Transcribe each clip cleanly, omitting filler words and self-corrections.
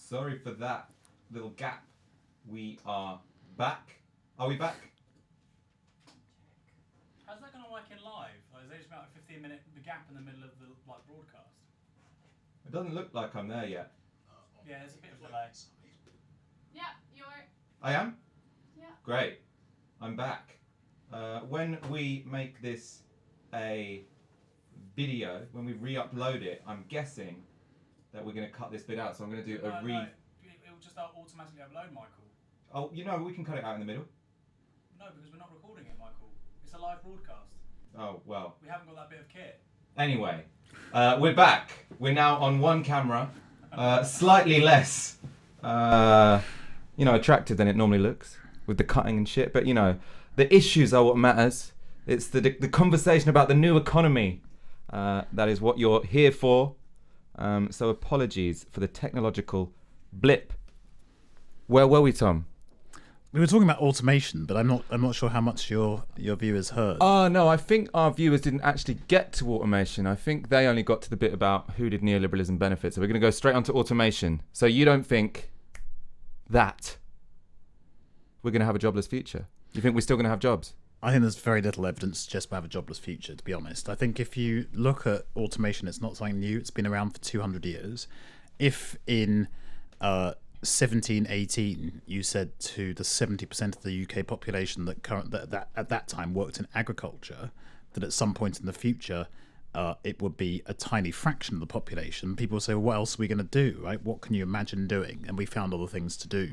Sorry for that little gap. We are back. Are we back? How's that going to work in live? Like, is there just about a 15-minute gap in the middle of the broadcast? It doesn't look like I'm there yet. Yeah, there's a bit of a delay. Yeah, you're... I am? Yeah. Great. I'm back. When we make this a video, when we re-upload it, I'm guessing that we're going to cut this bit out. So I'm going to do No, it'll just automatically upload, Michael. Oh, you know, we can cut it out in the middle. No, because we're not recording it, Michael. It's a live broadcast. Oh, well. We haven't got that bit of kit. Anyway, we're back. We're now on one camera, slightly less, attractive than it normally looks with the cutting and shit. But, the issues are what matters. It's the conversation about the new economy. That is what you're here for. So apologies for the technological blip. Where were we, Tom? We were talking about automation, but I'm not sure how much your viewers heard. Oh no, I think our viewers didn't actually get to automation. I think they only got to the bit about who did neoliberalism benefit. So we're going to go straight on to automation. So you don't think that we're going to have a jobless future? You think we're still going to have jobs? I think there's very little evidence to suggest we have a jobless future, to be honest. I think if you look at automation, it's not something new. It's been around for 200 years. If in 1718 you said to the 70% of the UK population that at that time worked in agriculture, that at some point in the future it would be a tiny fraction of the population, people would say, well, what else are we going to do, right? What can you imagine doing? And we found other things to do.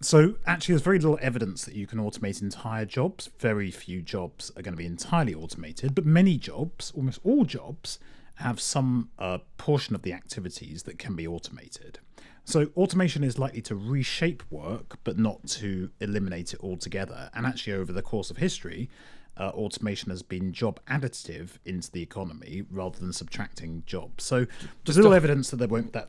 So actually there's very little evidence that you can automate entire jobs. Very few jobs are going to be entirely automated, but many jobs, almost all jobs, have some portion of the activities that can be automated. So automation is likely to reshape work, but not to eliminate it altogether. And actually over the course of history, automation has been job additive into the economy rather than subtracting jobs. So there's little evidence that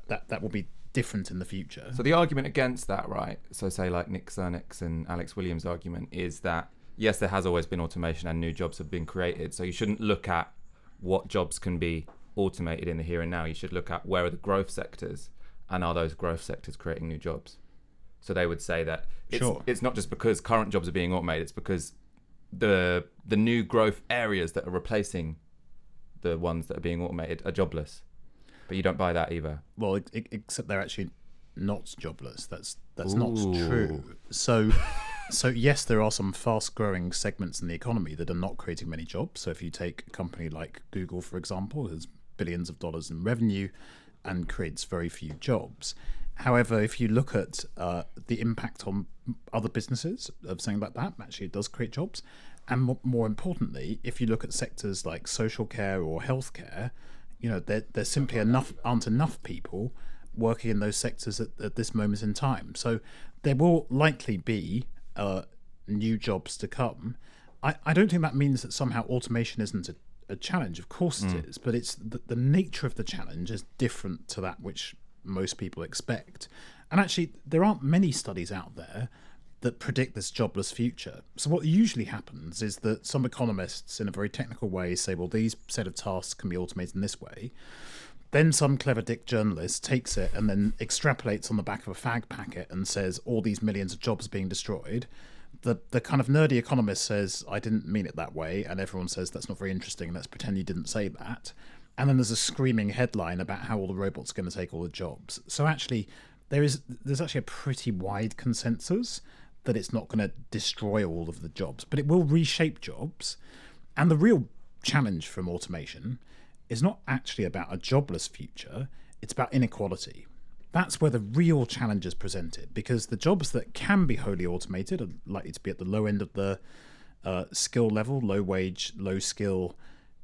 that will be different in the future. So the argument against that, right? So say like Nick Cernick's and Alex Williams' argument is that, yes, there has always been automation and new jobs have been created. So you shouldn't look at what jobs can be automated in the here and now. You should look at where are the growth sectors and are those growth sectors creating new jobs? So they would say that it's not just because current jobs are being automated, it's because the new growth areas that are replacing the ones that are being automated are jobless. But you don't buy that either. Well, except they're actually not jobless. That's not true. So yes, there are some fast-growing segments in the economy that are not creating many jobs. So if you take a company like Google, for example, has billions of dollars in revenue and creates very few jobs. However, if you look at the impact on other businesses of something like that, actually it does create jobs. And more importantly, if you look at sectors like social care or healthcare, there simply aren't enough people working in those sectors at this moment in time. So there will likely be new jobs to come. I don't think that means that somehow automation isn't a challenge. Of course it is, but it's the nature of the challenge is different to that which most people expect. And actually, there aren't many studies out there that predict this jobless future. So what usually happens is that some economists in a very technical way say, well, these set of tasks can be automated in this way. Then some clever dick journalist takes it and then extrapolates on the back of a fag packet and says all these millions of jobs are being destroyed. The kind of nerdy economist says, I didn't mean it that way. And everyone says, that's not very interesting. Let's pretend you didn't say that. And then there's a screaming headline about how all the robots are going to take all the jobs. So actually, there's actually a pretty wide consensus that it's not going to destroy all of the jobs, but it will reshape jobs. And the real challenge from automation is not actually about a jobless future, it's about inequality. That's where the real challenge is presented, because the jobs that can be wholly automated are likely to be at the low end of the skill level, low wage, low skill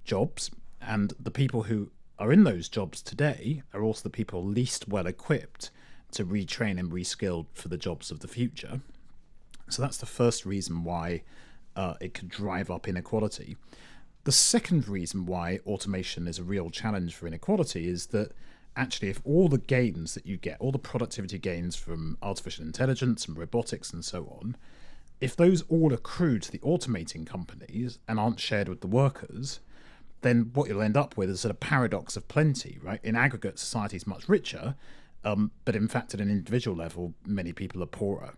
jobs. And the people who are in those jobs today are also the people least well equipped to retrain and reskill for the jobs of the future. So that's the first reason why it could drive up inequality. The second reason why automation is a real challenge for inequality is that actually if all the gains that you get, all the productivity gains from artificial intelligence and robotics and so on, if those all accrue to the automating companies and aren't shared with the workers, then what you'll end up with is a paradox of plenty, right? In aggregate, society is much richer, But in fact, at an individual level, many people are poorer.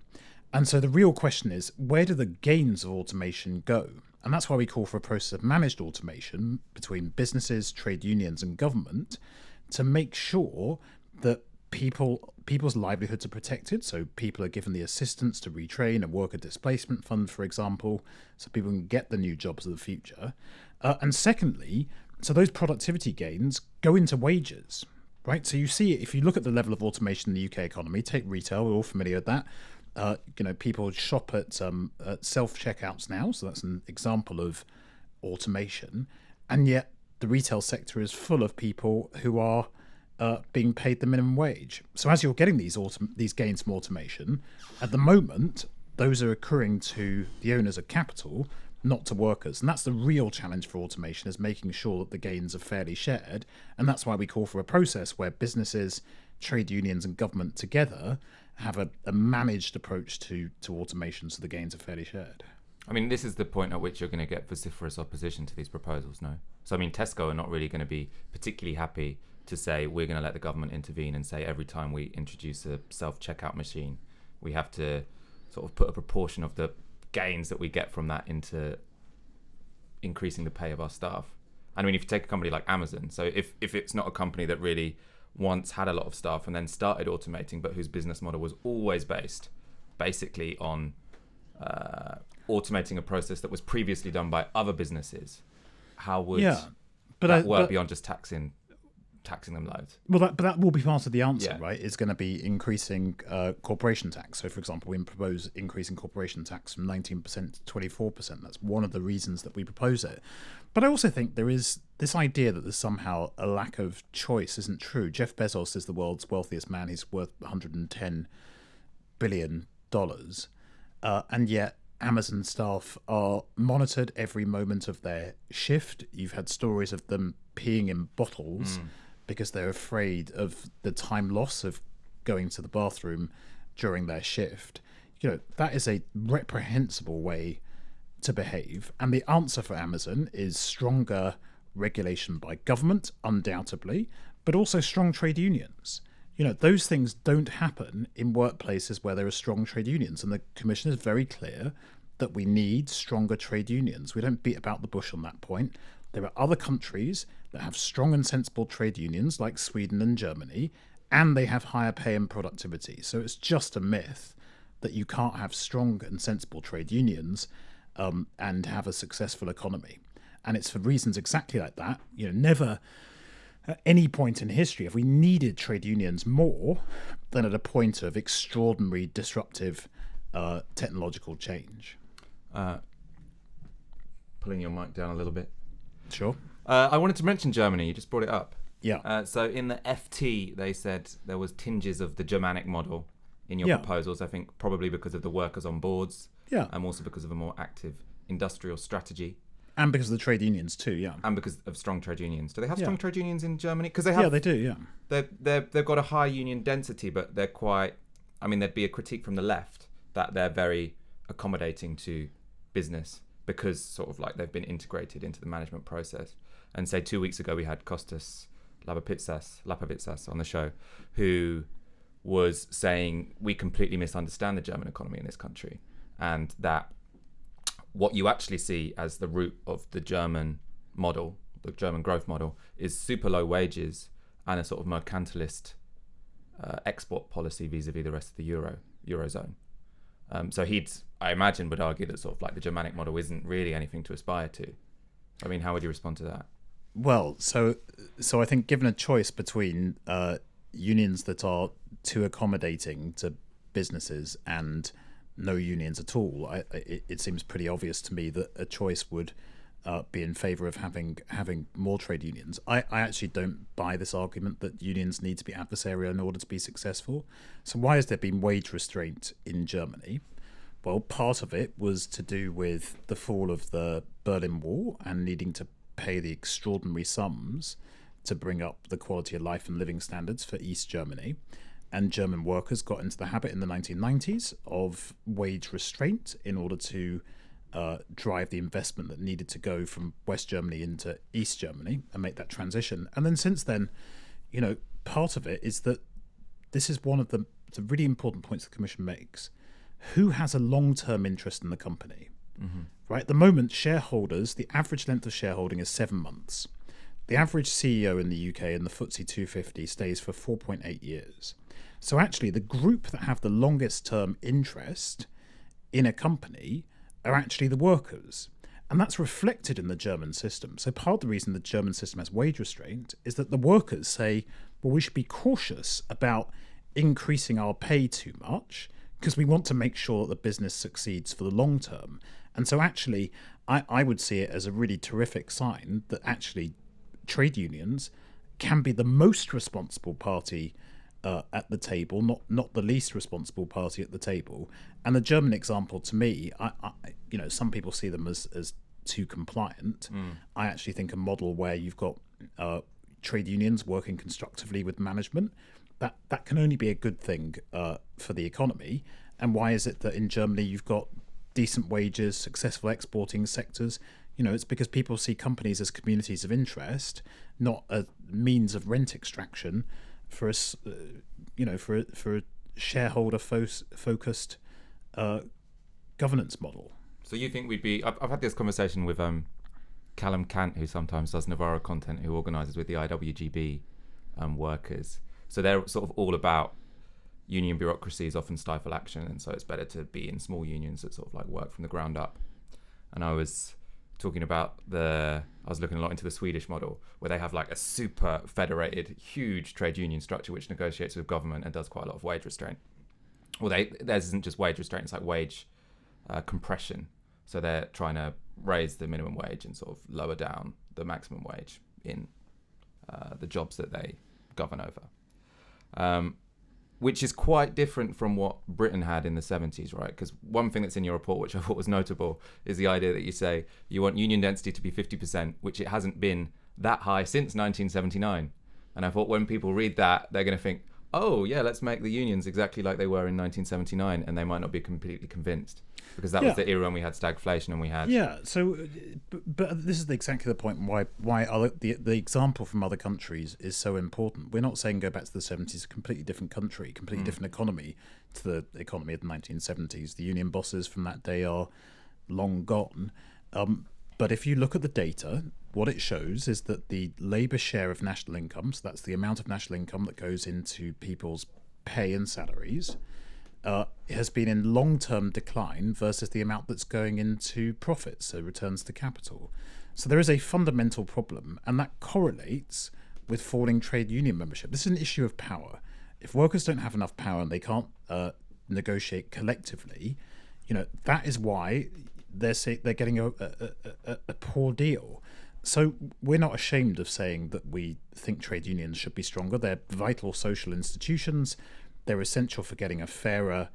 And so the real question is, where do the gains of automation go? And that's why we call for a process of managed automation between businesses, trade unions and government to make sure that people's livelihoods are protected. So people are given the assistance to retrain, a worker displacement fund, for example, so people can get the new jobs of the future. And secondly, so those productivity gains go into wages, right? So you see, if you look at the level of automation in the UK economy, take retail, we're all familiar with that. People shop at self-checkouts now, so that's an example of automation. And yet the retail sector is full of people who are being paid the minimum wage. So as you're getting these gains from automation, at the moment, those are accruing to the owners of capital, not to workers. And that's the real challenge for automation, is making sure that the gains are fairly shared. And that's why we call for a process where businesses, trade unions and government together have a managed approach to automation, so the gains are fairly shared. I mean, this is the point at which you're going to get vociferous opposition to these proposals, no? So, I mean, Tesco are not really going to be particularly happy to say we're going to let the government intervene and say every time we introduce a self-checkout machine, we have to sort of put a proportion of the gains that we get from that into increasing the pay of our staff. I mean, if you take a company like Amazon, so if it's not a company that really once had a lot of staff and then started automating, but whose business model was always based basically on automating a process that was previously done by other businesses, how would that work beyond just taxing them loads? Well, that will be part of the answer, Yeah. right? Is going to be increasing corporation tax. So, for example, we propose increasing corporation tax from 19% to 24%. That's one of the reasons that we propose it. But I also think there is this idea that there's somehow a lack of choice isn't true. Jeff Bezos is the world's wealthiest man. He's worth $110 billion. And yet Amazon staff are monitored every moment of their shift. You've had stories of them peeing in bottles because they're afraid of the time loss of going to the bathroom during their shift. That is a reprehensible way to behave. And the answer for Amazon is stronger regulation by government, undoubtedly, but also strong trade unions. Those things don't happen in workplaces where there are strong trade unions. And the Commission is very clear that we need stronger trade unions. We don't beat about the bush on that point. There are other countries that have strong and sensible trade unions, like Sweden and Germany, and they have higher pay and productivity. So it's just a myth that you can't have strong and sensible trade unions and have a successful economy. And it's for reasons exactly like that. Never at any point in history have we needed trade unions more than at a point of extraordinary disruptive technological change. Pulling your mic down a little bit. Sure. I wanted to mention Germany. You just brought it up. Yeah. So in the FT, they said there was tinges of the Germanic model in your proposals. I think probably because of the workers on boards. Yeah. And also because of a more active industrial strategy. And because of the trade unions too, yeah. And because of strong trade unions. Do they have strong trade unions in Germany? Because they have. Yeah, they do, yeah. They've got a high union density, but they're quite... I mean, there'd be a critique from the left that they're very accommodating to business because sort of like they've been integrated into the management process. And say 2 weeks ago we had Kostas Lapavitsas on the show, who was saying we completely misunderstand the German economy in this country, and that what you actually see as the root of the German model, the German growth model, is super low wages and a sort of mercantilist export policy vis-a-vis the rest of the Eurozone. So I imagine, would argue that sort of like the Germanic model isn't really anything to aspire to. I mean, how would you respond to that? Well, so I think given a choice between unions that are too accommodating to businesses and no unions at all, it seems pretty obvious to me that a choice would be in favour of having more trade unions. I actually don't buy this argument that unions need to be adversarial in order to be successful. So why has there been wage restraint in Germany? Well, part of it was to do with the fall of the Berlin Wall and needing to pay the extraordinary sums to bring up the quality of life and living standards for East Germany. And German workers got into the habit in the 1990s of wage restraint in order to drive the investment that needed to go from West Germany into East Germany and make that transition. And then since then, part of it is that this is one of the really important points the Commission makes. Who has a long-term interest in the company? Right? At the moment, shareholders, the average length of shareholding is 7 months. The average CEO in the UK in the FTSE 250 stays for 4.8 years. So actually, the group that have the longest term interest in a company are actually the workers. And that's reflected in the German system. So part of the reason the German system has wage restraint is that the workers say, well, we should be cautious about increasing our pay too much because we want to make sure that the business succeeds for the long term. And so actually, I would see it as a really terrific sign that actually trade unions can be the most responsible party at the table, not the least responsible party at the table. And the German example, to me, some people see them as too compliant. I actually think a model where you've got trade unions working constructively with management, that can only be a good thing for the economy. And why is it that in Germany you've got decent wages, successful exporting sectors? It's because people see companies as communities of interest, not a means of rent extraction for us, for a shareholder focused governance model. So you think we'd be? I've had this conversation with Callum Cant, who sometimes does Novara content, who organises with the IWGB workers. So they're sort of all about union bureaucracies often stifle action, and so it's better to be in small unions that sort of like work from the ground up. And I was talking about I was looking a lot into the Swedish model, where they have like a super federated, huge trade union structure which negotiates with government and does quite a lot of wage restraint. Well, theirs isn't just wage restraint; it's like wage compression. So they're trying to raise the minimum wage and sort of lower down the maximum wage in the jobs that they govern over. Which is quite different from what Britain had in the 70s, right? Because one thing that's in your report, which I thought was notable, is the idea that you say you want union density to be 50%, which it hasn't been that high since 1979. And I thought when people read that, they're going to think, oh, yeah, let's make the unions exactly like they were in 1979, and they might not be completely convinced. Because that was the era when we had stagflation and we had... Yeah, so, but this is exactly the point why the example from other countries is so important. We're not saying go back to the 70s, a completely different country, completely different economy to the economy of the 1970s. The union bosses from that day are long gone. But if you look at the data, what it shows is that the labour share of national income, so that's the amount of national income that goes into people's pay and salaries, has been in long-term decline versus the amount that's going into profits, so returns to capital. So there is a fundamental problem, and that correlates with falling trade union membership. This is an issue of power. If workers don't have enough power and they can't negotiate collectively, that is why they're getting a poor deal. So we're not ashamed of saying that we think trade unions should be stronger. They're vital social institutions. They're essential for getting a fairer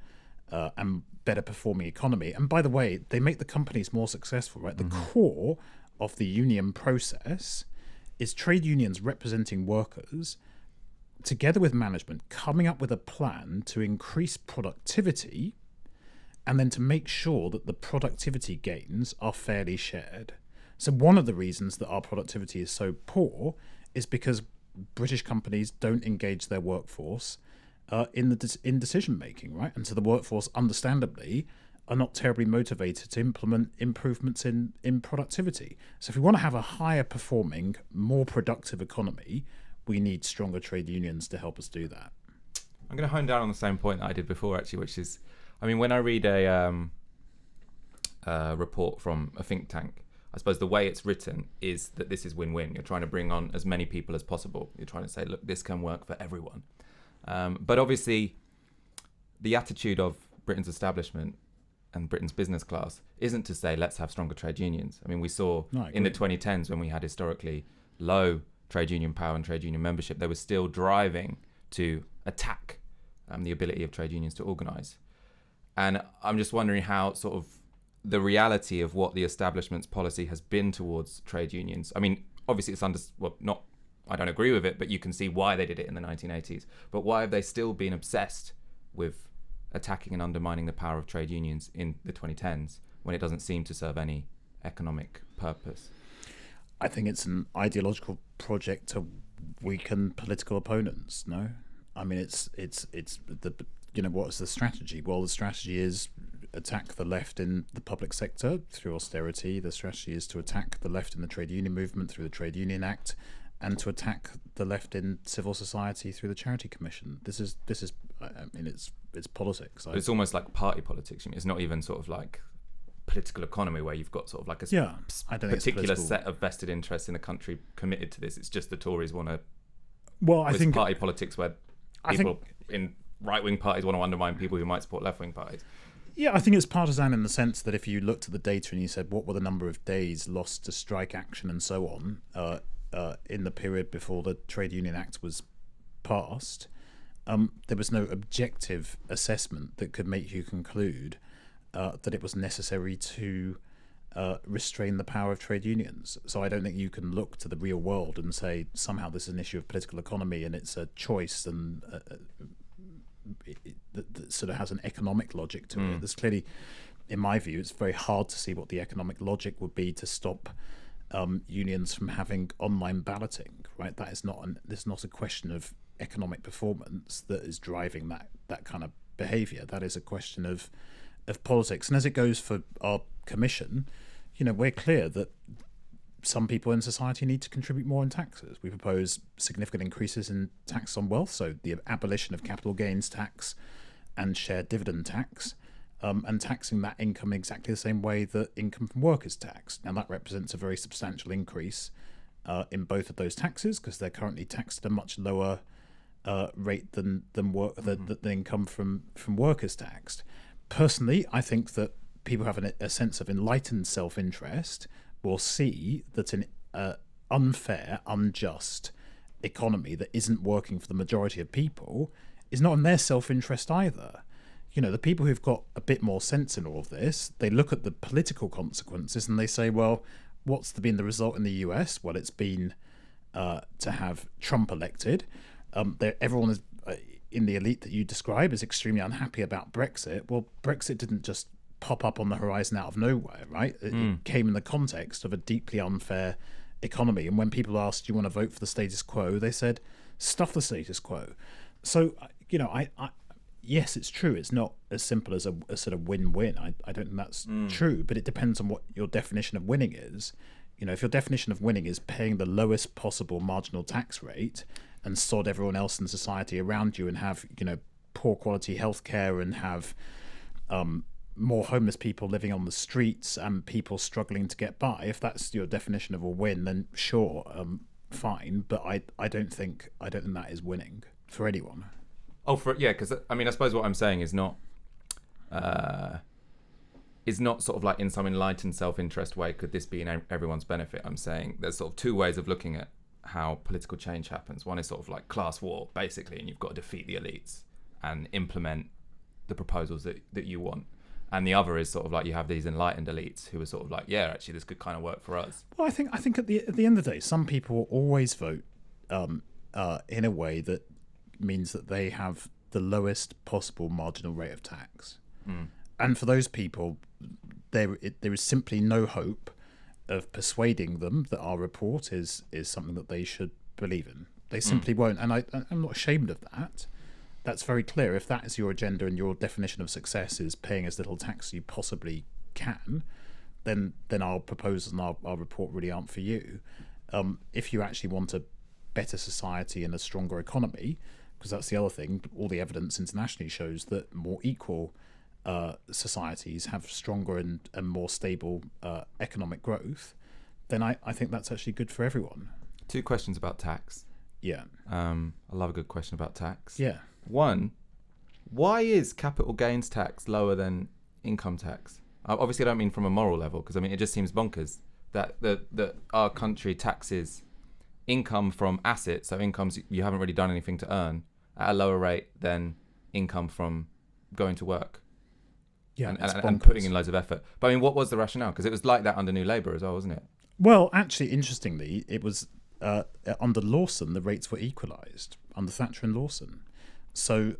and better performing economy. And by the way, they make the companies more successful, right? The core of the union process is trade unions representing workers together with management, coming up with a plan to increase productivity and then to make sure that the productivity gains are fairly shared. So one of the reasons that our productivity is so poor is because British companies don't engage their workforce in decision making, right? And so the workforce, understandably, are not terribly motivated to implement improvements in productivity. So if we want to have a higher performing, more productive economy, we need stronger trade unions to help us do that. I'm going to hone down on the same point that I did before, actually, which is, I mean, when I read a report from a think tank, I suppose the way it's written is that this is win-win. You're trying to bring on as many people as possible. You're trying to say, look, this can work for everyone. But obviously, the attitude of Britain's establishment and Britain's business class isn't to say, let's have stronger trade unions. I mean, we saw in the 2010s when we had historically low trade union power and trade union membership, they were still driving to attack the ability of trade unions to organise. And I'm just wondering how sort of the reality of what the establishment's policy has been towards trade unions. I mean, obviously it's I don't agree with it, but you can see why they did it in the 1980s. But why have they still been obsessed with attacking and undermining the power of trade unions in the 2010s when it doesn't seem to serve any economic purpose? I think it's an ideological project to weaken political opponents, no? I mean, it's the what's the strategy? Well, the strategy is attack the left in the public sector through austerity. The strategy is to attack the left in the trade union movement through the Trade Union Act, and to attack the left in civil society through the Charity Commission. This is. I mean, it's politics. But it's almost like party politics. It's not even sort of like political economy where you've got sort of like a I don't think particular set of vested interests in the country committed to this. It's just the Tories want to. Well, I think party politics where people in right-wing parties want to undermine people who might support left-wing parties. Yeah, I think it's partisan in the sense that if you looked at the data and you said what were the number of days lost to strike action and so on in the period before the Trade Union Act was passed, there was no objective assessment that could make you conclude that it was necessary to restrain the power of trade unions. So I don't think you can look to the real world and say somehow this is an issue of political economy and it's a choice and that sort of has an economic logic to it. There's clearly, in my view, it's very hard to see what the economic logic would be to stop unions from having online balloting. Right? That is not a question of economic performance that is driving that kind of behaviour. That is a question of politics. And as it goes for our commission, we're clear that some people in society need to contribute more in taxes. We propose significant increases in tax on wealth, so the abolition of capital gains tax and shared dividend tax, and taxing that income exactly the same way that income from work is taxed. Now that represents a very substantial increase in both of those taxes, because they're currently taxed at a much lower rate than the income from work is taxed. Personally, I think that people have a sense of enlightened self-interest will see that an unfair, unjust economy that isn't working for the majority of people is not in their self-interest either. The people who've got a bit more sense in all of this, they look at the political consequences and they say, well, what's been the result in the US? Well, it's been to have Trump elected. Everyone is in the elite that you describe is extremely unhappy about Brexit. Well, Brexit didn't just pop up on the horizon out of nowhere, right? It came in the context of a deeply unfair economy. And when people asked, do you want to vote for the status quo? They said, stuff the status quo. So, yes, it's true. It's not as simple as a sort of win-win. I don't think that's true, but it depends on what your definition of winning is. If your definition of winning is paying the lowest possible marginal tax rate and sod everyone else in society around you and have, poor quality healthcare and have more homeless people living on the streets and people struggling to get by, if that's your definition of a win, then sure, fine. But I don't think that is winning for anyone. Oh, because I suppose what I'm saying is not sort of like in some enlightened self-interest way. Could this be in everyone's benefit? I'm saying there's sort of two ways of looking at how political change happens. One is sort of like class war, basically, and you've got to defeat the elites and implement the proposals that you want. And the other is sort of like you have these enlightened elites who are sort of like, yeah, actually, this could kind of work for us. Well, I think at the end of the day, some people will always vote in a way that means that they have the lowest possible marginal rate of tax. And for those people, there is simply no hope of persuading them that our report is something that they should believe in. They simply won't. And I'm not ashamed of that. That's very clear. If that is your agenda and your definition of success is paying as little tax as you possibly can, then our proposals and our report really aren't for you. If you actually want a better society and a stronger economy, because that's the other thing, all the evidence internationally shows that more equal societies have stronger and more stable economic growth, then I think that's actually good for everyone. Two questions about tax. Yeah. I love a good question about tax. Yeah. One, why is capital gains tax lower than income tax? Obviously, I don't mean from a moral level, because it just seems bonkers that our country taxes income from assets, so incomes you haven't really done anything to earn, at a lower rate than income from going to work. Yeah, and putting in loads of effort. But what was the rationale? Because it was like that under New Labour as well, wasn't it? Well, actually, interestingly, it was under Lawson, the rates were equalised, under Thatcher and Lawson. So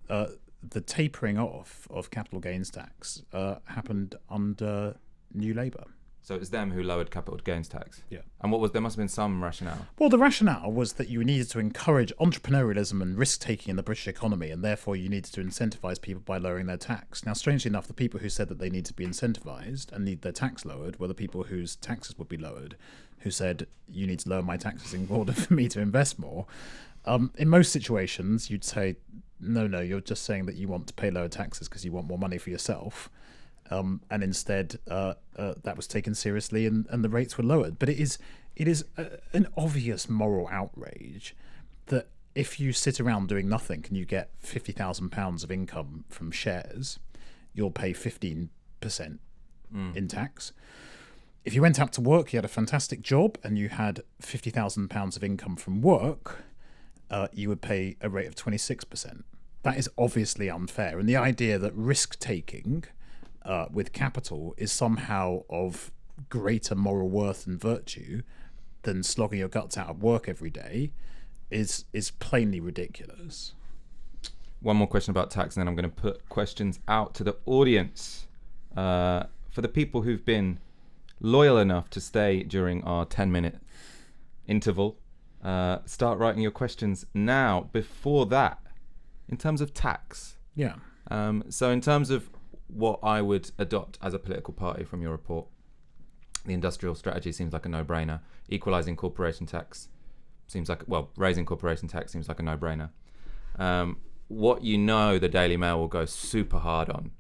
the tapering off of capital gains tax happened under New Labour. So it's them who lowered capital gains tax. Yeah. And there must have been some rationale. Well, the rationale was that you needed to encourage entrepreneurialism and risk-taking in the British economy, and therefore you needed to incentivise people by lowering their tax. Now, strangely enough, the people who said that they need to be incentivised and need their tax lowered were the people whose taxes would be lowered, who said, you need to lower my taxes in order for me to invest more. In most situations, you'd say, no, you're just saying that you want to pay lower taxes because you want more money for yourself. And instead, that was taken seriously, and the rates were lowered. But it is an obvious moral outrage that if you sit around doing nothing and you get £50,000 of income from shares, you'll pay 15% in tax. If you went out to work, you had a fantastic job, and you had £50,000 of income from work, you would pay a rate of 26%. That is obviously unfair. And the idea that risk-taking with capital is somehow of greater moral worth and virtue than slogging your guts out of work every day is plainly ridiculous. One more question about tax, and then I'm going to put questions out to the audience. For the people who've been loyal enough to stay during our 10-minute interval, start writing your questions now. Before that, in terms of tax. Yeah. So in terms of what I would adopt as a political party from your report, the industrial strategy seems like a no-brainer. Equalising corporation tax seems like, raising corporation tax seems like a no-brainer. What the Daily Mail will go super hard on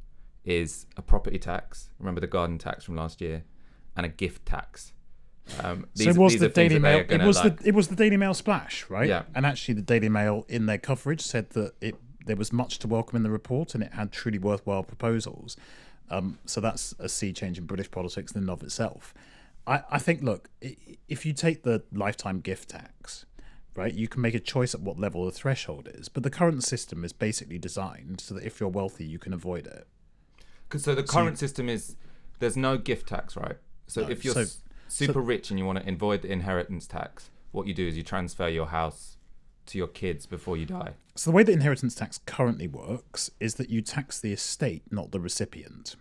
is a property tax. Remember the garden tax from last year, and a gift tax. It was the Daily Mail splash, right? Yeah. And actually, the Daily Mail in their coverage said that there was much to welcome in the report, and it had truly worthwhile proposals. So that's a sea change in British politics in and of itself. I think, look, if you take the lifetime gift tax, right, you can make a choice at what level the threshold is. But the current system is basically designed so that if you're wealthy, you can avoid it. So the current system is, there's no gift tax, right? So if you're super rich and you want to avoid the inheritance tax, what you do is you transfer your house to your kids before you die. So the way that inheritance tax currently works is that you tax the estate, not the recipient,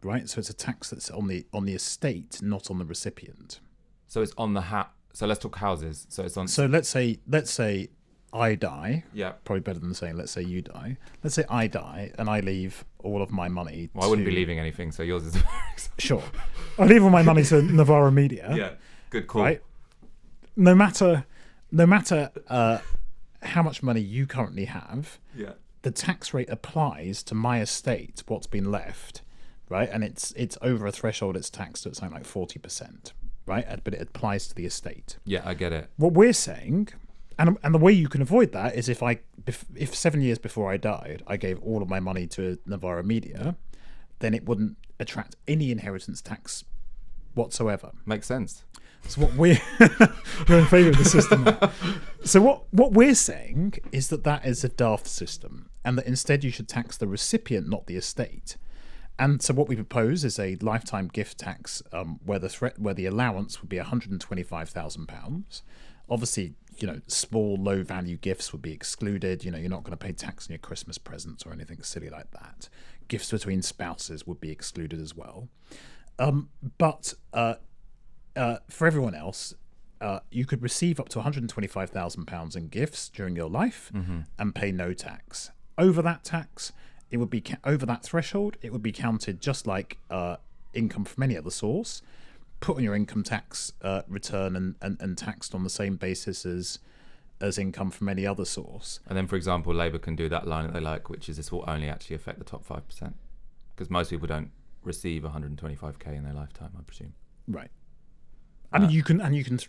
right? So it's a tax that's on the estate, not on the recipient. So it's on the So let's talk houses. So it's on. So let's say I die. Yeah. Probably better than saying let's say you die. Let's say I die and I leave all of my money. Well, I wouldn't be leaving anything, so yours is. Sure. I leave all my money to Novara Media. Yeah. Good call. Right. No matter how much money you currently have, yeah, the tax rate applies to my estate, what's been left, right? And it's over a threshold, it's taxed at something like 40%, right? But it applies to the estate. Yeah, I get it. What we're saying, and the way you can avoid that is if 7 years before I died, I gave all of my money to Novara Media, then it wouldn't attract any inheritance tax whatsoever. Makes sense. So what we're in favour of the system now. So what we're saying is that is a daft system, and that instead you should tax the recipient, not the estate. And so what we propose is a lifetime gift tax where the allowance would be £125,000. Obviously, small, low-value gifts would be excluded. You're not going to pay tax on your Christmas presents or anything silly like that. Gifts between spouses would be excluded as well. But for everyone else, you could receive up to £125,000 in gifts during your life and pay no tax. Over that tax, it would be over that threshold. It would be counted just like income from any other source, put on your income tax return and taxed on the same basis as income from any other source. And then, for example, Labour can do that line that they like, which is this will only actually affect the top 5%, because most people don't receive 125k in their lifetime, I presume. Right. I mean, you can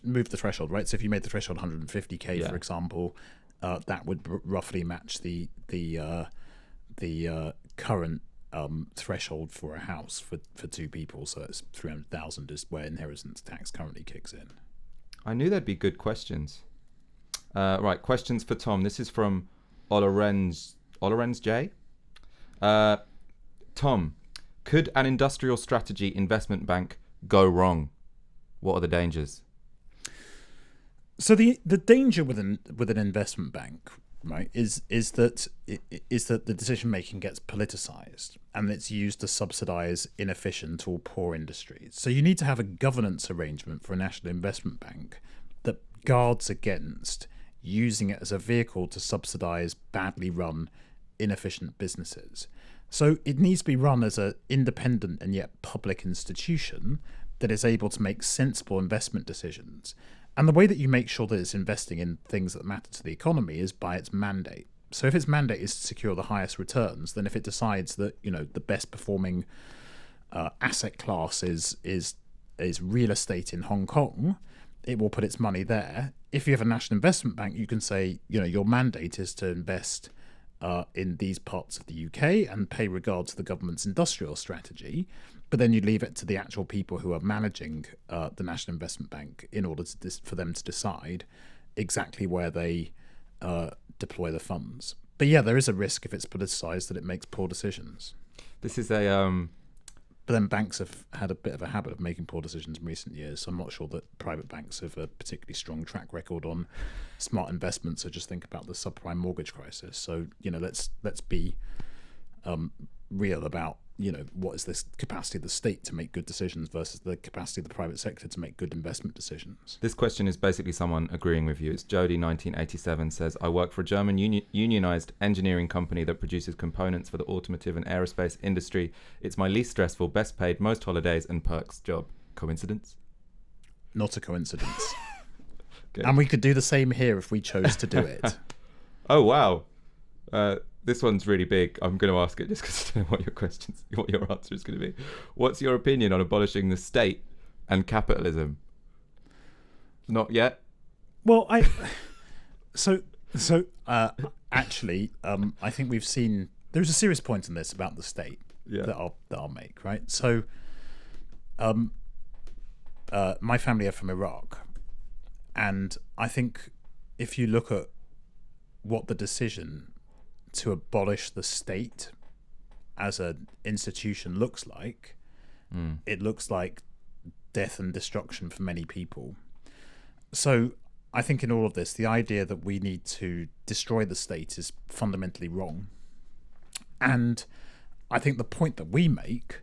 move the threshold, right? So if you made the threshold 150k, for example, that would roughly match the current threshold for a house for two people. So it's 300,000 is where inheritance tax currently kicks in. I knew there'd be good questions. Right, questions for Tom. This is from Olorenz J. Tom, could an industrial strategy investment bank go wrong? What are the dangers? So the danger with an investment bank right, is that the decision making gets politicized and it's used to subsidize inefficient or poor industries. So you need to have a governance arrangement for a national investment bank that guards against using it as a vehicle to subsidize badly run, inefficient businesses. So it needs to be run as an independent and yet public institution that is able to make sensible investment decisions. And the way that you make sure that it's investing in things that matter to the economy is by its mandate. So if its mandate is to secure the highest returns, then if it decides that, you know, the best performing asset class is real estate in Hong Kong, it will put its money there. If you have a national investment bank, you can say, you know, your mandate is to invest in these parts of the UK and pay regard to the government's industrial strategy, but then you leave it to the actual people who are managing the National Investment Bank in order to for them to decide exactly where they deploy the funds. But yeah, there is a risk if it's politicised that it makes poor decisions. This is a But then banks have had a bit of a habit of making poor decisions in recent years. So I'm not sure that private banks have a particularly strong track record on smart investments. So just think about the subprime mortgage crisis. So, you know, let's be real about, you know, what is this capacity of the state to make good decisions versus the capacity of the private sector to make good investment decisions. This question is basically someone agreeing with you. It's Jody 1987 says, I work for a German unionized engineering company that produces components for the automotive and aerospace industry. It's my least stressful, best paid, most holidays and perks job. Coincidence? Not a coincidence. Good. And we could do the same here if we chose to do it. Oh, wow. This one's really big. I'm going to ask it just because I don't know what your answer is going to be. What's your opinion on abolishing the state and capitalism? Not yet. Well, actually, I think we've seen there's a serious point in this about the state that I'll make, right? So, my family are from Iraq, and I think if you look at what the decision to abolish the state as an institution looks like, it looks like death and destruction for many people. So I think in all of this, the idea that we need to destroy the state is fundamentally wrong. And I think the point that we make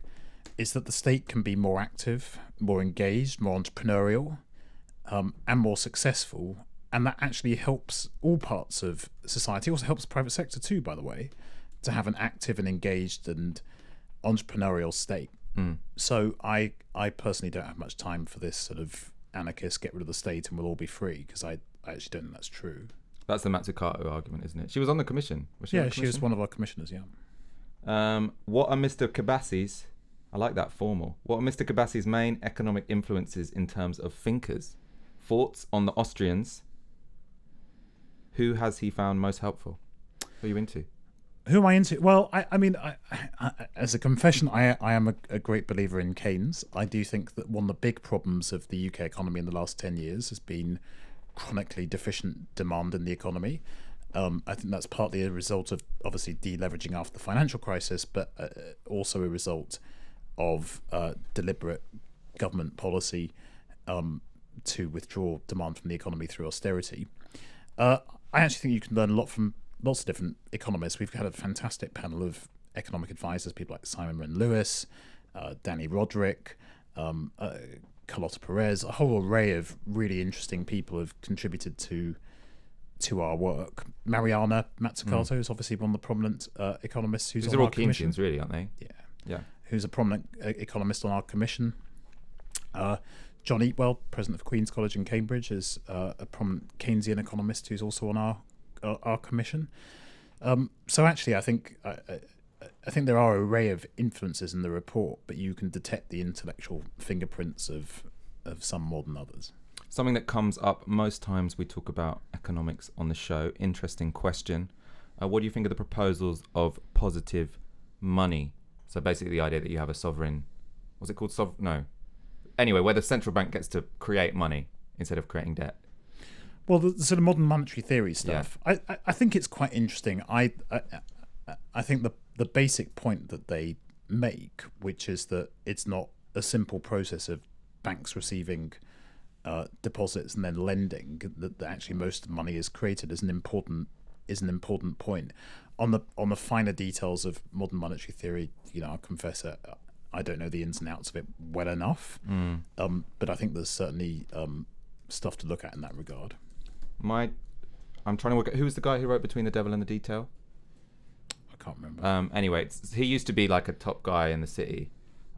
is that the state can be more active, more engaged, more entrepreneurial, and more successful. And that actually helps all parts of society. It also helps the private sector too, by the way, to have an active and engaged and entrepreneurial state. So I personally don't have much time for this sort of anarchist, get rid of the state and we'll all be free, because I actually don't think that's true. That's the Matsukato argument, isn't it? She was on the commission. Was she on the She commission? was one of our commissioners, yeah. What are Mr. Kibasi's, I like that formal, what are Mr. Kibasi's main economic influences in terms of thinkers? Thoughts on the Austrians? Who has he found most helpful? Who are you into? Who am I into? Well, I mean, as a confession, I am a great believer in Keynes. I do think that one of the big problems of the UK economy in the last 10 years has been chronically deficient demand in the economy. I think that's partly a result of obviously deleveraging after the financial crisis, but also a result of deliberate government policy to withdraw demand from the economy through austerity. I actually think you can learn a lot from lots of different economists. We've had a fantastic panel of economic advisors, people like Simon Wren-Lewis, Danny Roderick, Carlota Perez. A whole array of really interesting people have contributed to our work. Mariana Mazzucato is obviously one of the prominent economists who's These on are our all commission. Keynesians, really, aren't they? Yeah. Who's a prominent economist on our commission. John Eatwell, president of Queen's College in Cambridge, is a prominent Keynesian economist who's also on our commission. So actually, I think there are an array of influences in the report, but you can detect the intellectual fingerprints of some more than others. Something that comes up most times we talk about economics on the show. Interesting question. What do you think of the proposals of positive money? So basically the idea that you have a sovereign, what's it called? No. Anyway, where the central bank gets to create money instead of creating debt. Well, the sort of modern monetary theory stuff, I think it's quite interesting. I think the basic point that they make, which is that it's not a simple process of banks receiving deposits and then lending, that actually most of the money is created as an important is an important point. On the finer details of modern monetary theory, I'll confess that I don't know the ins and outs of it well enough. But I think there's certainly stuff to look at in that regard. I'm trying to work out who was the guy who wrote Between the Devil and the Detail. I can't remember. Anyway, he used to be like a top guy in the city.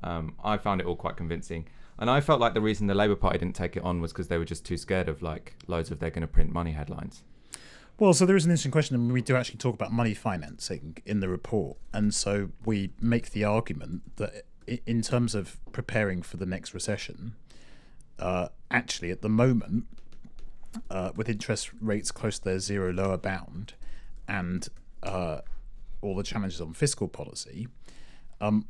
I found it all quite convincing. And I felt like the reason the Labour Party didn't take it on was because they were just too scared of like loads of they're going to print money headlines. Well, so there is an interesting question, and we do actually talk about money financing in the report. And so we make the argument that in terms of preparing for the next recession, actually at the moment, with interest rates close to their zero lower bound and all the challenges on fiscal policy,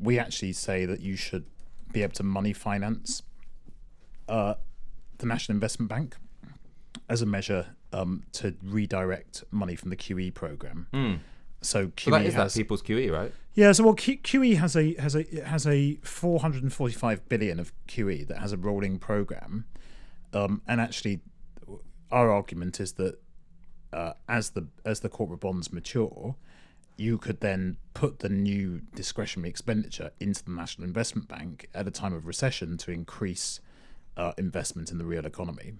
we actually say that you should be able to money finance the National Investment Bank as a measure to redirect money from the QE program. So QE that people's QE, right? Yeah. So QE has a 445 billion of QE that has a rolling program, and actually, our argument is that as the corporate bonds mature, you could then put the new discretionary expenditure into the National Investment Bank at a time of recession to increase investment in the real economy.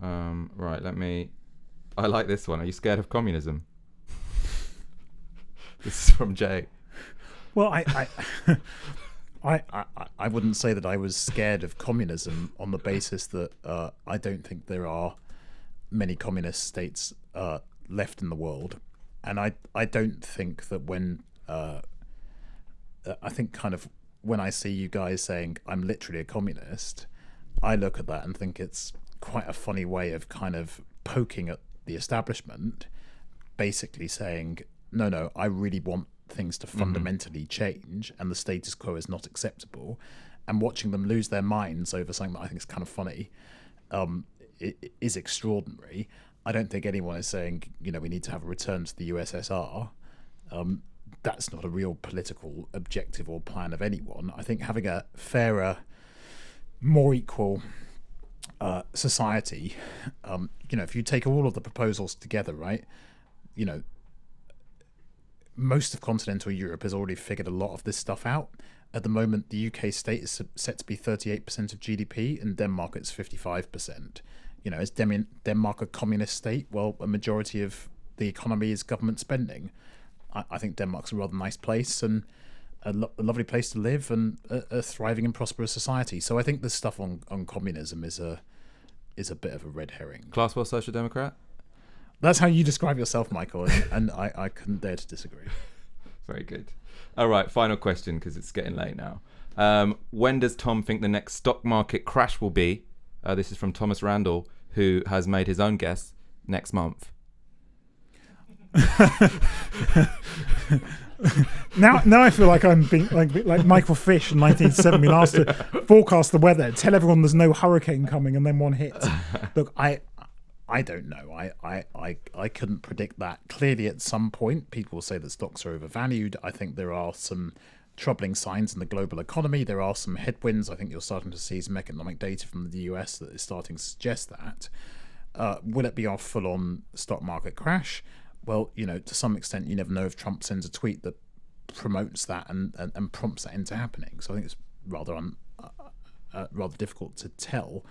Right, I like this one. Are you scared of communism? This is from Jay. Well, I wouldn't say that I was scared of communism on the basis that I don't think there are many communist states left in the world. And I don't think that when I think kind of when I see you guys saying I'm literally a communist, I look at that and think it's quite a funny way of kind of poking at the establishment, basically saying, no, I really want things to fundamentally change and the status quo is not acceptable, and watching them lose their minds over something that I think is kind of funny it is extraordinary. I don't think anyone is saying, we need to have a return to the USSR. That's not a real political objective or plan of anyone. I think having a fairer, more equal society, if you take all of the proposals together, right, most of continental Europe has already figured a lot of this stuff out. At the moment, the UK state is set to be 38% of GDP, and Denmark it's 55%. Is Denmark a communist state? Well, a majority of the economy is government spending. I think Denmark's a rather nice place and a lovely place to live and a thriving and prosperous society. So I think this stuff on communism is a bit of a red herring. Class war social democrat? That's how you describe yourself, Michael, and I couldn't dare to disagree. Very good. All right, final question because it's getting late now. When does Tom think the next stock market crash will be? This is from Thomas Randall, who has made his own guess next month. Now I feel like I'm being like Michael Fish in 1970 being asked to forecast the weather, tell everyone there's no hurricane coming, and then one hits. Look, I don't know. I couldn't predict that. Clearly, at some point, people will say that stocks are overvalued. I think there are some troubling signs in the global economy. There are some headwinds. I think you're starting to see some economic data from the US that is starting to suggest that. Will it be our full-on stock market crash? Well, to some extent, you never know if Trump sends a tweet that promotes that and prompts that into happening. So I think it's rather difficult to tell.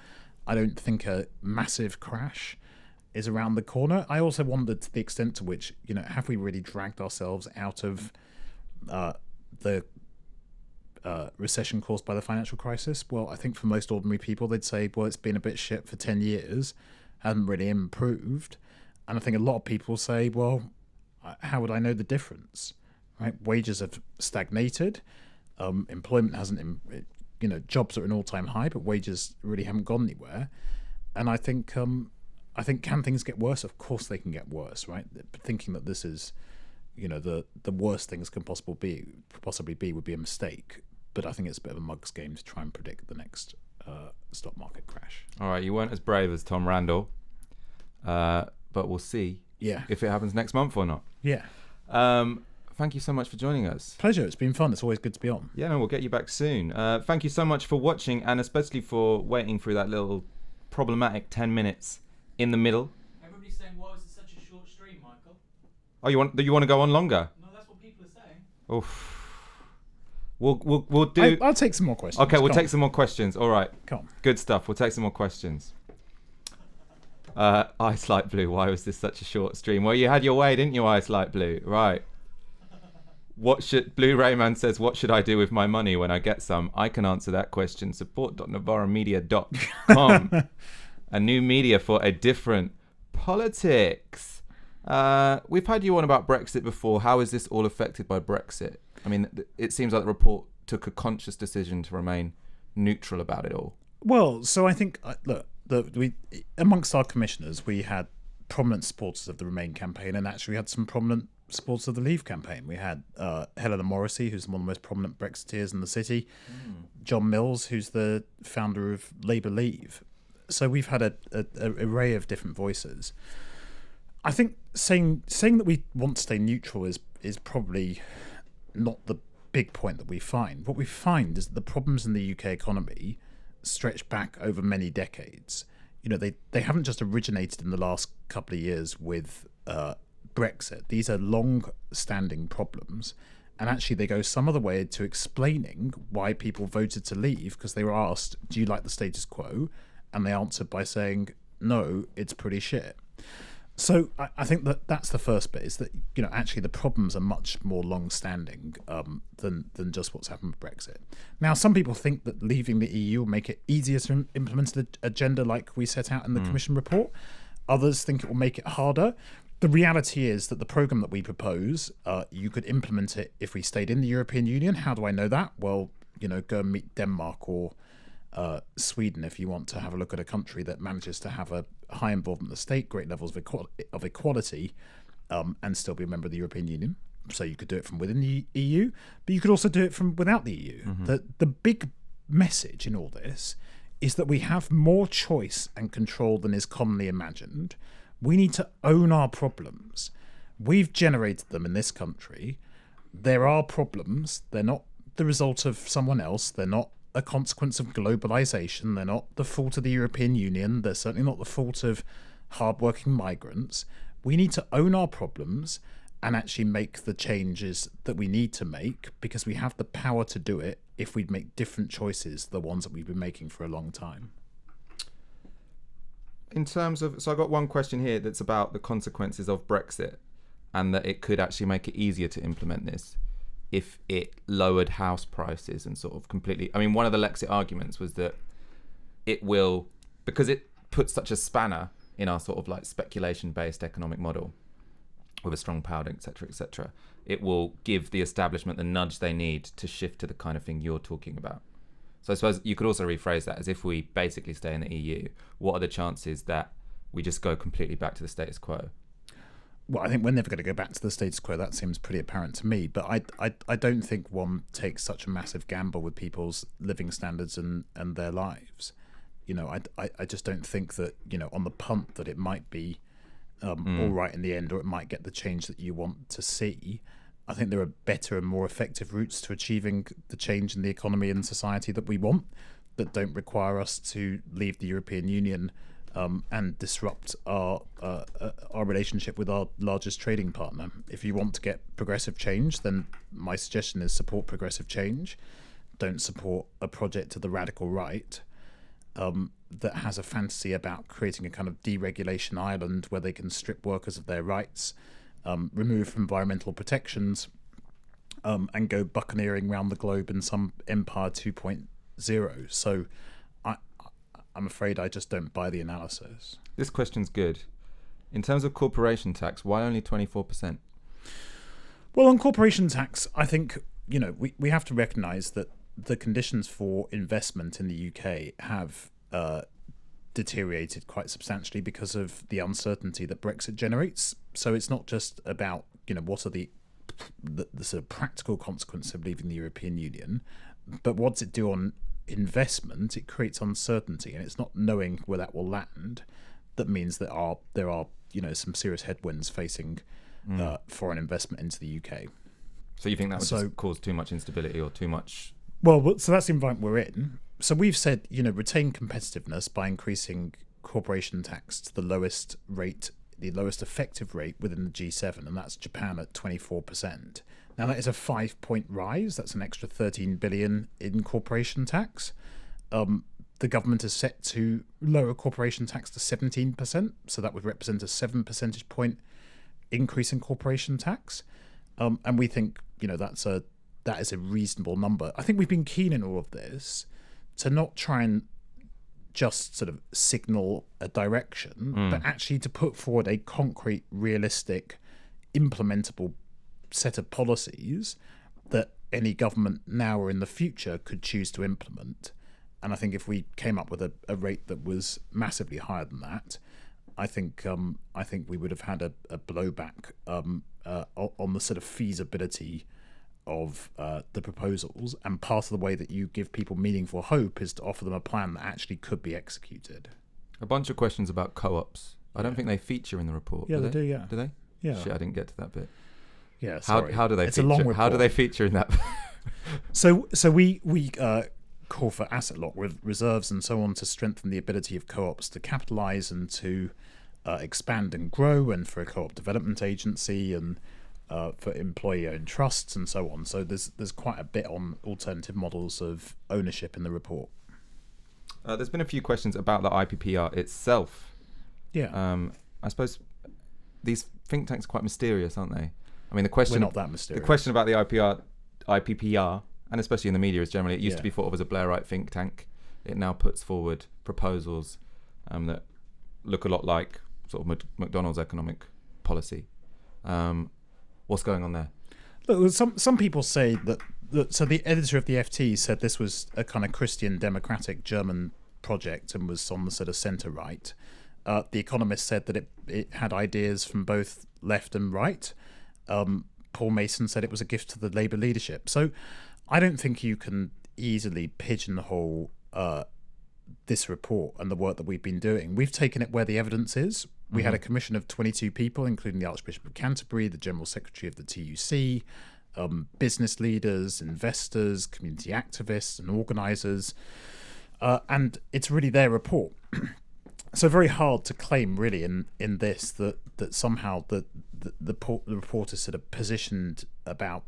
I don't think a massive crash is around the corner. I also wondered to the extent to which, have we really dragged ourselves out of the recession caused by the financial crisis? Well, I think for most ordinary people, they'd say, well, it's been a bit shit for 10 years, hasn't really improved. And I think a lot of people say, well, how would I know the difference? Right? Wages have stagnated. Employment hasn't, jobs are at an all-time high, but wages really haven't gone anywhere. And I think can things get worse? Of course they can get worse, right? But thinking that this is, the worst things can possibly be would be a mistake. But I think it's a bit of a mug's game to try and predict the next stock market crash. All right, you weren't as brave as Tom Randall, but we'll see if it happens next month or not. Yeah. Thank you so much for joining us. Pleasure. It's been fun. It's always good to be on. Yeah, no, we'll get you back soon. Thank you so much for watching, and especially for waiting through that little problematic 10 minutes in the middle. Everybody's saying, why was it such a short stream? Michael. Oh, you want to go on longer? No, that's what people are saying. Oof. We'll do. I'll take some more questions. Okay, we'll Come take on. some more questions. All right. Come on. Good stuff. We'll take some more questions. Ice Light Blue. Why was this such a short stream? Well, you had your way, didn't you, Ice Light Blue? Right. Blue Rayman says, what should I do with my money when I get some? I can answer that question. Support.novaramedia.com. A new media for a different politics. We've had you on about Brexit before. How is this all affected by Brexit? I mean, it seems like the report took a conscious decision to remain neutral about it all. Well, so I think, look, we amongst our commissioners, we had prominent supporters of the Remain campaign, and actually we had some prominent supporters of the Leave campaign. We had Helena Morrissey, who's one of the most prominent Brexiteers in the city, John Mills, who's the founder of Labour Leave. So we've had an array of different voices. I think saying that we want to stay neutral is probably not the big point that we find. What we find is that the problems in the UK economy stretch back over many decades. You know, they haven't just originated in the last couple of years with Brexit. These are long-standing problems, and actually they go some other way to explaining why people voted to leave, because they were asked, do you like the status quo? And they answered by saying, no, it's pretty shit. So I think that's the first bit, is that, you know, actually the problems are much more long-standing than just what's happened with Brexit. Now, some people think that leaving the EU will make it easier to implement the agenda like we set out in the Commission report. Others think it will make it harder. The reality is that the programme that we propose, you could implement it if we stayed in the European Union. How do I know that? Well, you know, go and meet Denmark or Sweden if you want to have a look at a country that manages to have a high involvement of the state, great levels of equality, and still be a member of the European Union. So you could do it from within the EU, but you could also do it from without the EU. The big message in all this is that we have more choice and control than is commonly imagined. We need to own our problems. We've generated them in this country. There are problems. They're not the result of someone else. They're not a consequence of globalization. They're not the fault of the European Union. They're certainly not the fault of hardworking migrants. We need to own our problems and actually make the changes that we need to make, because we have the power to do it if we'd make different choices, the ones that we've been making for a long time. In terms of, so I got one question here that's about the consequences of Brexit, and that it could actually make it easier to implement this if it lowered house prices and sort of completely. I mean, one of the Lexit arguments was that it will, because it puts such a spanner in our sort of like speculation-based economic model with a strong pound, etc., it will give the establishment the nudge they need to shift to the kind of thing you're talking about. So I suppose you could also rephrase that as, if we basically stay in the EU, what are the chances that we just go completely back to the status quo? Well, I think we're never going to go back to the status quo. That seems pretty apparent to me. But I don't think one takes such a massive gamble with people's living standards and their lives. You know, I just don't think that, you know, on the punt that it might be all right in the end, or it might get the change that you want to see. I think there are better and more effective routes to achieving the change in the economy and society that we want, that don't require us to leave the European Union and disrupt our relationship with our largest trading partner. If you want to get progressive change, then my suggestion is support progressive change. Don't support a project to the radical right that has a fantasy about creating a kind of deregulation island where they can strip workers of their rights, remove environmental protections, and go buccaneering around the globe in some Empire 2.0. So I'm afraid I just don't buy the analysis. This question's good. In terms of corporation tax, why only 24%? Well, on corporation tax, I think, you know, we have to recognise that the conditions for investment in the UK have deteriorated quite substantially because of the uncertainty that Brexit generates. So it's not just about, you know, what are the sort of practical consequences of leaving the European Union, but what's it do on investment? It creates uncertainty, and it's not knowing where that will land that means that there are you know, some serious headwinds facing foreign investment into the UK. So you think that would just cause too much instability or too much? Well, so that's the environment we're in. So we've said, you know, retain competitiveness by increasing corporation tax to the lowest rate the lowest effective rate within the G7, and that's Japan at 24%. Now that is a 5-point rise. That's an extra 13 billion in corporation tax. The government is set to lower corporation tax to 17%, so that would represent a 7 percentage point increase in corporation tax. And we think, that is a reasonable number. I think we've been keen in all of this to not try and just sort of signal a direction, but actually to put forward a concrete, realistic, implementable set of policies that any government now or in the future could choose to implement. And I think if we came up with a rate that was massively higher than that, I think we would have had a blowback on the sort of feasibility of the proposals. And part of the way that you give people meaningful hope is to offer them a plan that actually could be executed. A bunch of questions about co-ops. I don't think they feature in the report. Yeah, they do. Yeah. Do they? Yeah. Shit, I didn't get to that bit. Yeah. Sorry. How do they? It's feature? a long report. How do they feature in that? So we call for asset lock with reserves and so on to strengthen the ability of co-ops to capitalise and to expand and grow, and for a co-op development agency, and for employee-owned trusts and so on. So there's quite a bit on alternative models of ownership in the report. There's been a few questions about the IPPR itself. Yeah. I suppose these think tanks are quite mysterious, aren't they? I mean, the question... We're not that mysterious. The question about the IPPR, and especially in the media, is generally it used to be thought of as a Blairite think tank. It now puts forward proposals that look a lot like sort of McDonald's economic policy. What's going on there? Look, some people say that so the editor of the FT said this was a kind of Christian democratic German project and was on the sort of centre right. The Economist said that it had ideas from both left and right. Paul Mason said it was a gift to the Labour leadership. So I don't think you can easily pigeonhole this report and the work that we've been doing. We've taken it where the evidence is. We had a commission of 22 people, including the Archbishop of Canterbury, the General Secretary of the TUC, business leaders, investors, community activists and organisers. And it's really their report. So very hard to claim really in this that somehow the report is sort of positioned about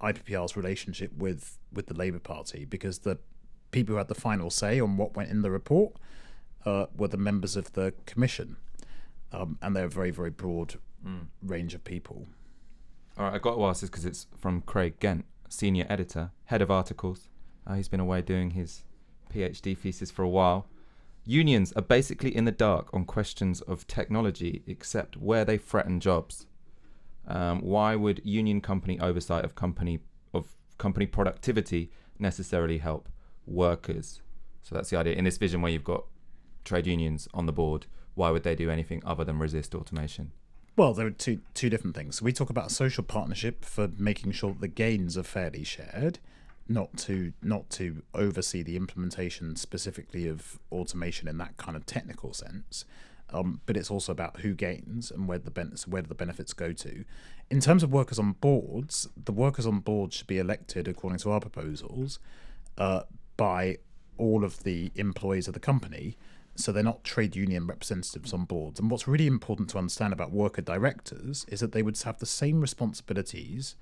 IPPR's relationship with the Labour Party, because the people who had the final say on what went in the report were the members of the commission. And they're a very, very broad range of people. All right, I got to ask this because it's from Craig Gent, senior editor, head of articles. He's been away doing his PhD thesis for a while. Unions are basically in the dark on questions of technology, except where they threaten jobs. Why would union company oversight of company productivity necessarily help workers? So that's the idea. In this vision where you've got trade unions on the board, why would they do anything other than resist automation? Well, there are two different things. We talk about a social partnership for making sure that the gains are fairly shared, not to oversee the implementation specifically of automation in that kind of technical sense. But it's also about who gains and where do the benefits go to. In terms of workers on boards, the workers on board should be elected, according to our proposals, by all of the employees of the company. So they're not trade union representatives on boards. And what's really important to understand about worker directors is that they would have the same responsibilities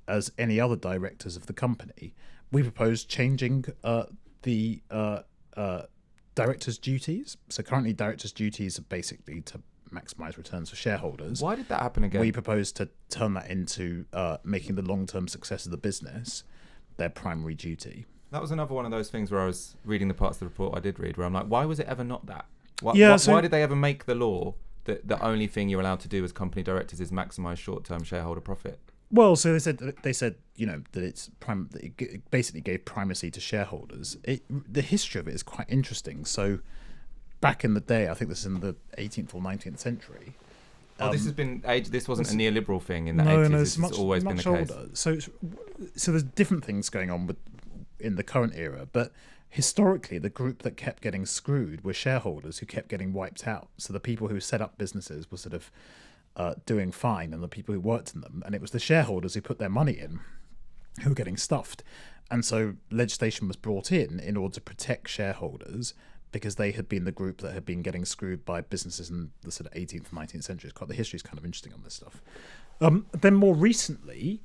as any other directors of the company. We propose changing the directors' duties. So currently directors' duties are basically to maximise returns for shareholders. Why did that happen again? We propose to turn that into making the long-term success of the business their primary duty. That was another one of those things where I was reading the parts of the report I did read, where I'm like, why was it ever not that? Why did they ever make the law that the only thing you're allowed to do as company directors is maximise short-term shareholder profit? Well, so they said that it basically gave primacy to shareholders. The history of it is quite interesting. So back in the day, I think this is in the 18th or 19th century. This has been this wasn't a neoliberal thing in the 80s. This has always been the case. Older. So there's different things going on in the current era, but historically the group that kept getting screwed were shareholders who kept getting wiped out. So the people who set up businesses were sort of doing fine, and the people who worked in them, and it was the shareholders who put their money in who were getting stuffed. And so legislation was brought in order to protect shareholders because they had been the group that had been getting screwed by businesses in the sort of 18th and 19th centuries. The history is kind of interesting on this stuff. Then more recently,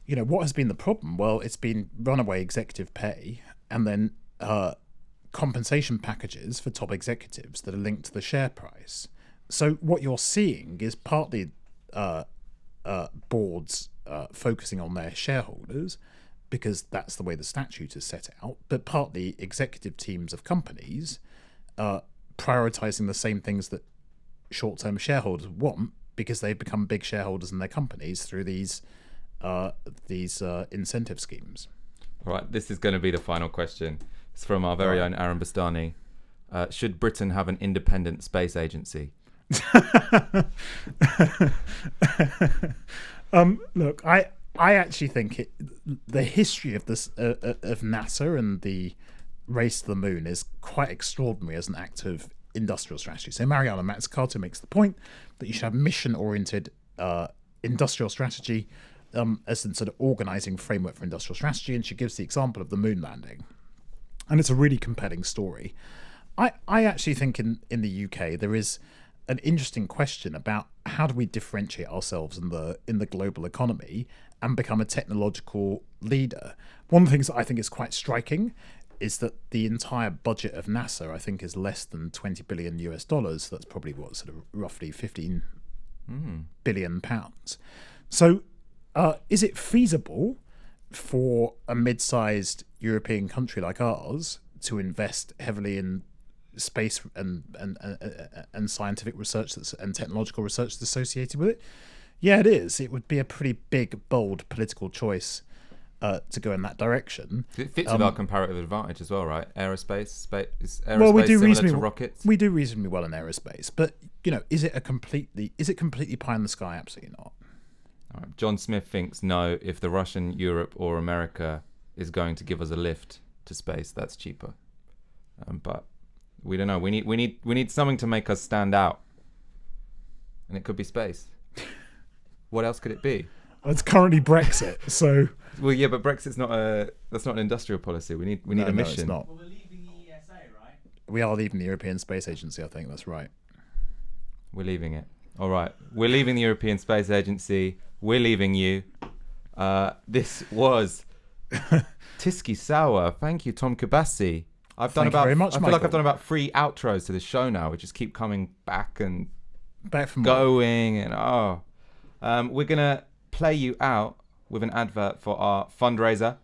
what has been the problem? Well, it's been runaway executive pay and then compensation packages for top executives that are linked to the share price. So what you're seeing is partly boards focusing on their shareholders, because that's the way the statute is set out, but partly executive teams of companies prioritising the same things that short-term shareholders want, because they've become big shareholders in their companies through these incentive schemes. All right, this is going to be the final question. It's from our very own Aaron Bastani. Should Britain have an independent space agency? Look, I actually think the history of this of NASA and the race to the moon is quite extraordinary as an act of industrial strategy. So Mariana Mazzucato makes the point that you should have mission-oriented industrial strategy as a sort of organising framework for industrial strategy, and she gives the example of the moon landing, and it's a really compelling story. I actually think in the UK there is an interesting question about how do we differentiate ourselves in the global economy and become a technological leader. One of the things that I think is quite striking is that the entire budget of NASA, I think, is less than $20 billion US. That's probably sort of roughly 15 billion pounds. So is it feasible for a mid-sized European country like ours to invest heavily in space and scientific research and technological research that's associated with it? Yeah, it is. It would be a pretty big, bold political choice to go in that direction. It fits with our comparative advantage as well, right? Aerospace, is aerospace well, we do similar to rockets? We do reasonably well in aerospace, but is it completely pie in the sky? Absolutely not. All right. John Smith thinks no. If the Russian, Europe, or America is going to give us a lift to space, that's cheaper. But we don't know. We need something to make us stand out, and it could be space. What else could it be? It's currently Brexit, so. Well, yeah, but Brexit's that's not an industrial policy. We need a mission. No, it's not. Well, we're leaving the ESA, right? We are leaving the European Space Agency. I think that's right. We're leaving it. All right, we're leaving the European Space Agency. We're leaving you. This was Tiski Sour. Thank you, Tom Kibasi. I feel like I've done about 3 outros to the show now. We just keep coming back and going, and we're gonna play you out with an advert for our fundraiser.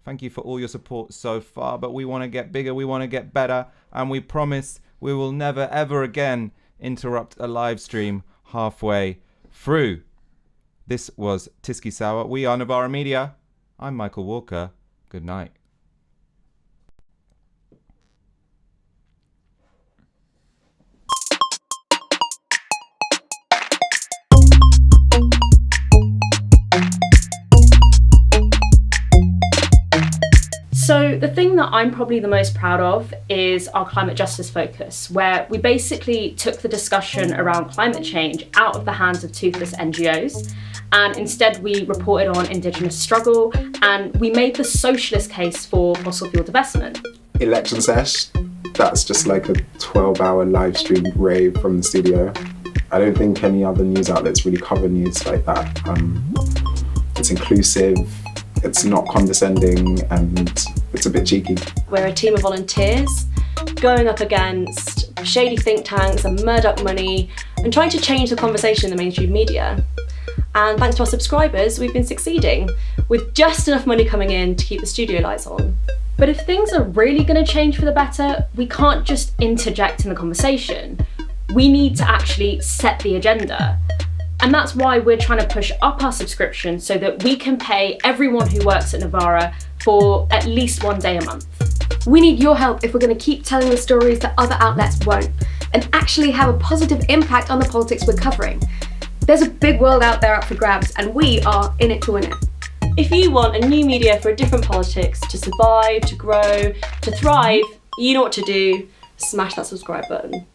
Thank you for all your support so far, but we want to get bigger, we want to get better, and we promise we will never ever again interrupt a live stream halfway through. This was Tiski Sour. We are Novara Media. I'm Michael Walker. Good night. So the thing that I'm probably the most proud of is our climate justice focus, where we basically took the discussion around climate change out of the hands of toothless NGOs, and instead we reported on Indigenous struggle, and we made the socialist case for fossil fuel divestment. Election sesh, that's just like a 12-hour live stream rave from the studio. I don't think any other news outlets really cover news like that. It's inclusive, it's not condescending, and it's a bit cheeky. We're a team of volunteers going up against shady think tanks and Murdoch money and trying to change the conversation in the mainstream media. And thanks to our subscribers, we've been succeeding with just enough money coming in to keep the studio lights on. But if things are really going to change for the better, we can't just interject in the conversation. We need to actually set the agenda. And that's why we're trying to push up our subscription so that we can pay everyone who works at Novara for at least 1 day a month. We need your help if we're going to keep telling the stories that other outlets won't, and actually have a positive impact on the politics we're covering. There's a big world out there up for grabs, and we are in it to win it. If you want a new media for a different politics to survive, to grow, to thrive, you know what to do. Smash that subscribe button.